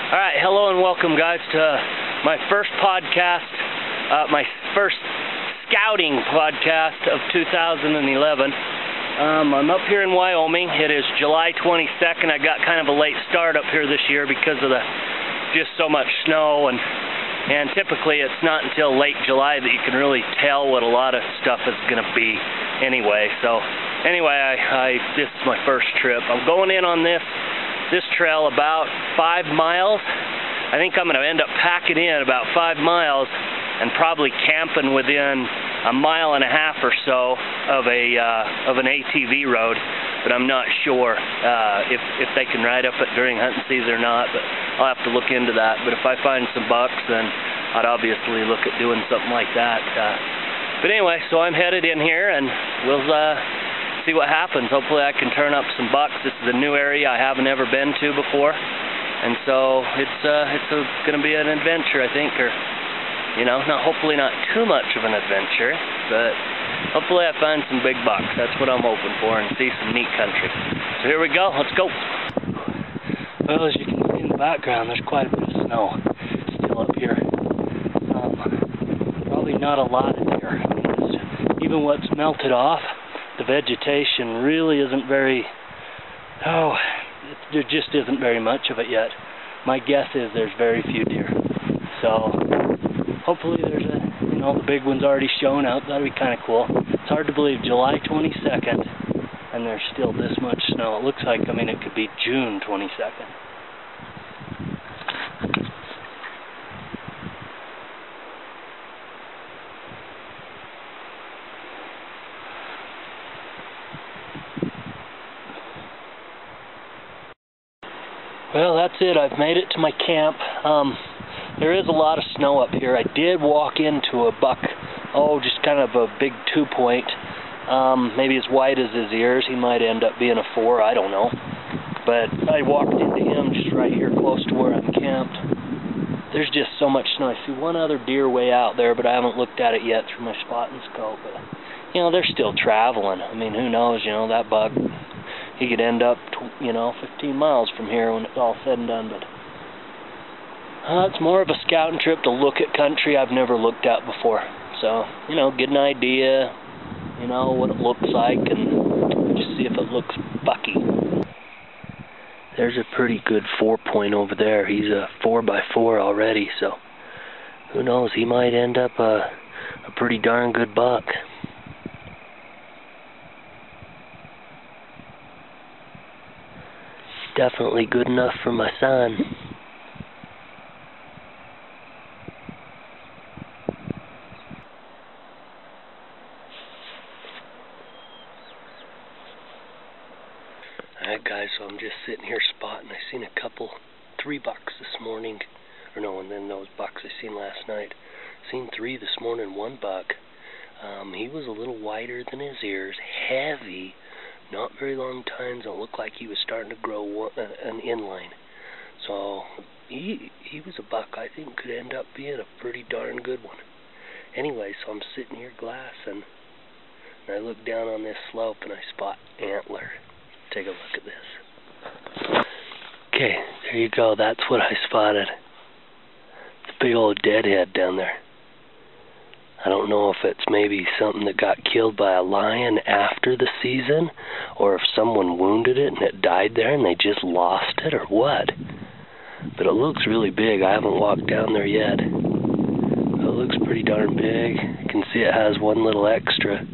Alright, hello and welcome guys to my first podcast, my first scouting podcast of 2011. I'm up here in Wyoming. It is July 22nd. I got kind of a late start up here this year because of just so much snow, and typically it's not until late July that you can really tell what a lot of stuff is going to be anyway. So anyway, this is my first trip. I'm going in on this trail about 5 miles. I think I'm going to end up packing in about 5 miles and probably camping within a mile and a half or so of an ATV road, but I'm not sure if they can ride up it during hunting season or not, but I'll have to look into that. But if I find some bucks, then I'd obviously look at doing something like that. But anyway, so I'm headed in here and we'll see what happens. Hopefully I can turn up some bucks. This is a new area I haven't ever been to before, and so it's going to be an adventure, I think, or hopefully not too much of an adventure, but hopefully I find some big bucks. That's what I'm hoping for, and see some neat country. So here we go. Let's go. Well, as you can see in the background, there's quite a bit of snow still up here. Probably not a lot in here. I mean, even what's melted off, the vegetation really isn't very, there just isn't very much of it yet. My guess is there's very few deer. So hopefully there's the big one's already shown up. That'd be kind of cool. It's hard to believe July 22nd and there's still this much snow. It looks like, it could be June 22nd. Well, that's it. I've made it to my camp. There is a lot of snow up here. I did walk into a buck, just kind of a big 2-point, maybe as wide as his ears. He might end up being a 4, I don't know. But I walked into him just right here close to where I'm camped. There's just so much snow. I see one other deer way out there, but I haven't looked at it yet through my spotting scope. But, they're still traveling. I mean, who knows, that buck, he could end up, 15 miles from here when it's all said and done. But it's more of a scouting trip to look at country I've never looked at before. So, get an idea, what it looks like, and just see if it looks bucky. There's a pretty good 4-point over there. He's a 4x4 already, so who knows? He might end up a pretty darn good buck. Definitely good enough for my son. Alright guys, so I'm just sitting here spotting. I seen 3 bucks this morning, and then those bucks I seen last night. Seen 3 this morning, 1 buck. He was a little wider than his ears, heavy, not very long tines. It looked like he was starting to grow an inline. So he was a buck I think could end up being a pretty darn good one. Anyway, so I'm sitting here glassing, and I look down on this slope and I spot antler. Take a look at this. Okay, there you go. That's what I spotted. It's a big old deadhead down there. I don't know if it's maybe something that got killed by a lion after the season, or if someone wounded it and it died there and they just lost it, or what. But it looks really big. I haven't walked down there yet. It looks pretty darn big. You can see it has one little extra.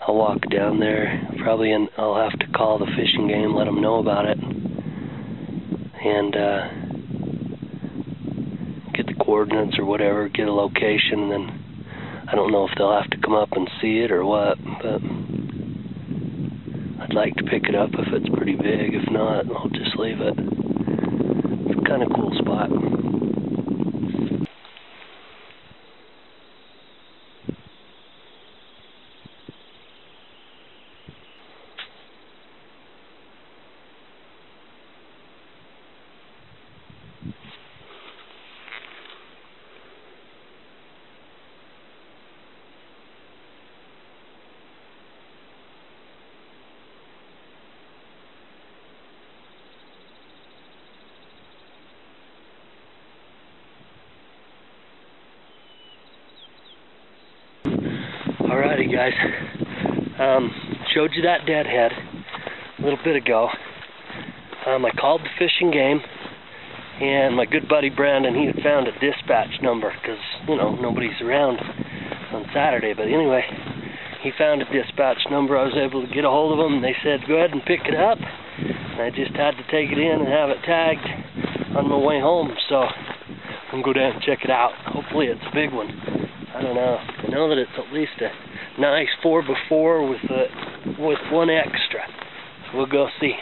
I'll walk down there probably, and I'll have to call the fishing game, let them know about it, and get the coordinates or whatever, get a location, and then I don't know if they'll have to come up and see it or what, but I'd like to pick it up if it's pretty big. If not, I'll just leave it. It's a kind of cool spot. Alrighty guys, showed you that deadhead a little bit ago. I called the Fish and Game, and my good buddy Brandon, he had found a dispatch number because, you know, nobody's around on Saturday. But anyway, he found a dispatch number. I was able to get a hold of them, and they said go ahead and pick it up. And I just had to take it in and have it tagged on my way home. So I'm going to go down and check it out. Hopefully it's a big one. I don't know. I know that it's at least a nice 4x4 with one extra. So we'll go see.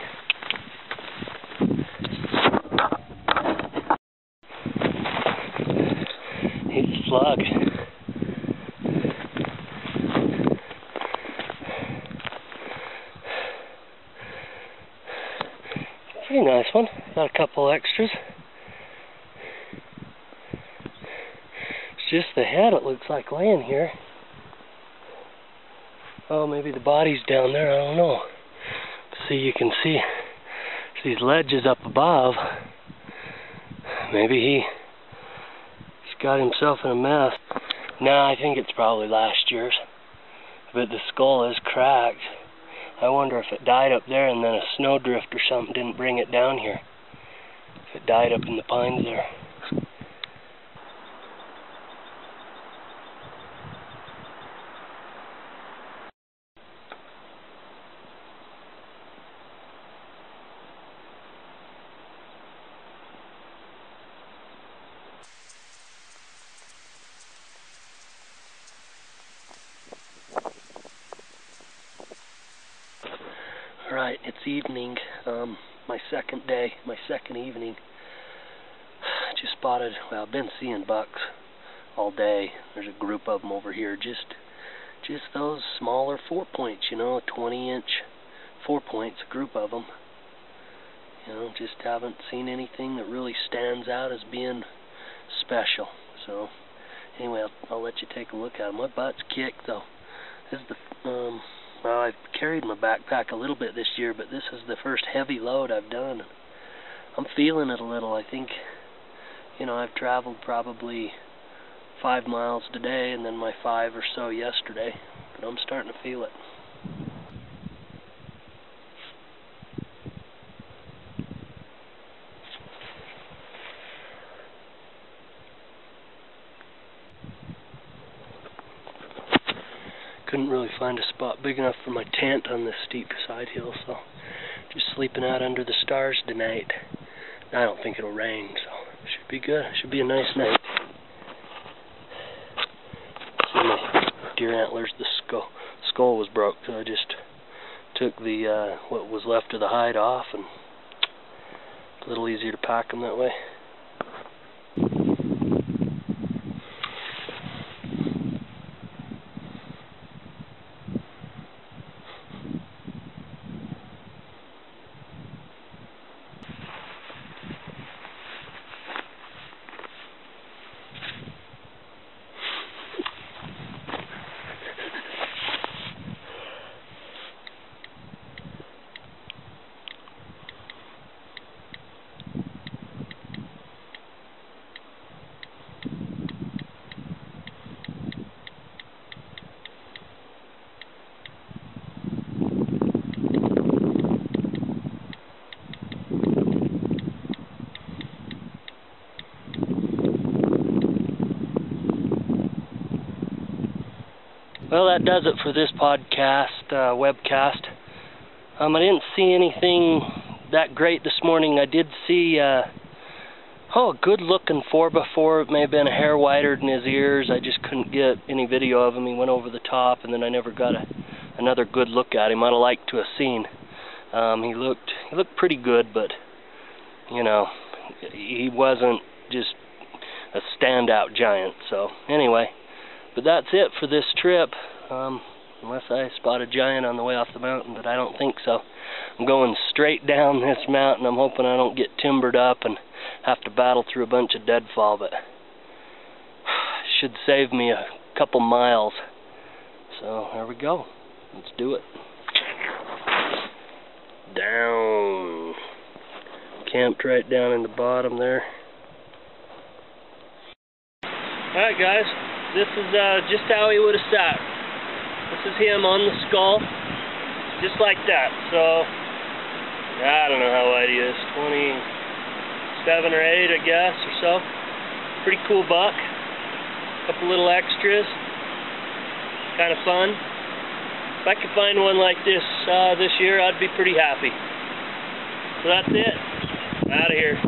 He's a slug. Pretty nice one. Got a couple extras. It's just the head, it looks like, laying here. Oh, maybe the body's down there, I don't know. See, you can see these ledges up above. Maybe he's got himself in a mess. No, I think it's probably last year's. But the skull is cracked. I wonder if it died up there and then a snowdrift or something didn't bring it down here. If it died up in the pines there. Alright, it's evening, my second day, my second evening. Just spotted, well, I've been seeing bucks all day. There's a group of them over here, just those smaller 4-points, you know, 20-inch 4-points, a group of them. You know, just haven't seen anything that really stands out as being special. So, anyway, I'll let you take a look at them. My butt's kicked, though. This is the, well, I've carried my backpack a little bit this year, but this is the first heavy load I've done. I'm feeling it a little. I think, you know, I've traveled probably 5 miles today and then my 5 or so yesterday, but I'm starting to feel it. Couldn't really find a spot big enough for my tent on this steep side hill, so just sleeping out under the stars tonight. I don't think it'll rain, so it should be good. Should be a nice night. See my deer antlers, the skull was broke, so I just took the what was left of the hide off, and it's a little easier to pack them that way. Well, that does it for this podcast, webcast. I didn't see anything that great this morning. I did see, a good-looking 4x4. It may have been a hair wider than his ears. I just couldn't get any video of him. He went over the top, and then I never got another good look at him. I'd have liked to have seen. He looked pretty good, but, you know, he wasn't just a standout giant. So, anyway. But that's it for this trip, unless I spot a giant on the way off the mountain, but I don't think so. I'm going straight down this mountain. I'm hoping I don't get timbered up and have to battle through a bunch of deadfall, but should save me a couple miles. So, there we go. Let's do it. Down. Camped right down in the bottom there. Alright guys, this is just how he would have sat. This is him on the skull, just like that. So, I don't know how wide he is, 27 or 8, I guess, or so. Pretty cool buck. Couple little extras. Kind of fun. If I could find one like this this year, I'd be pretty happy. So that's it. Out of here.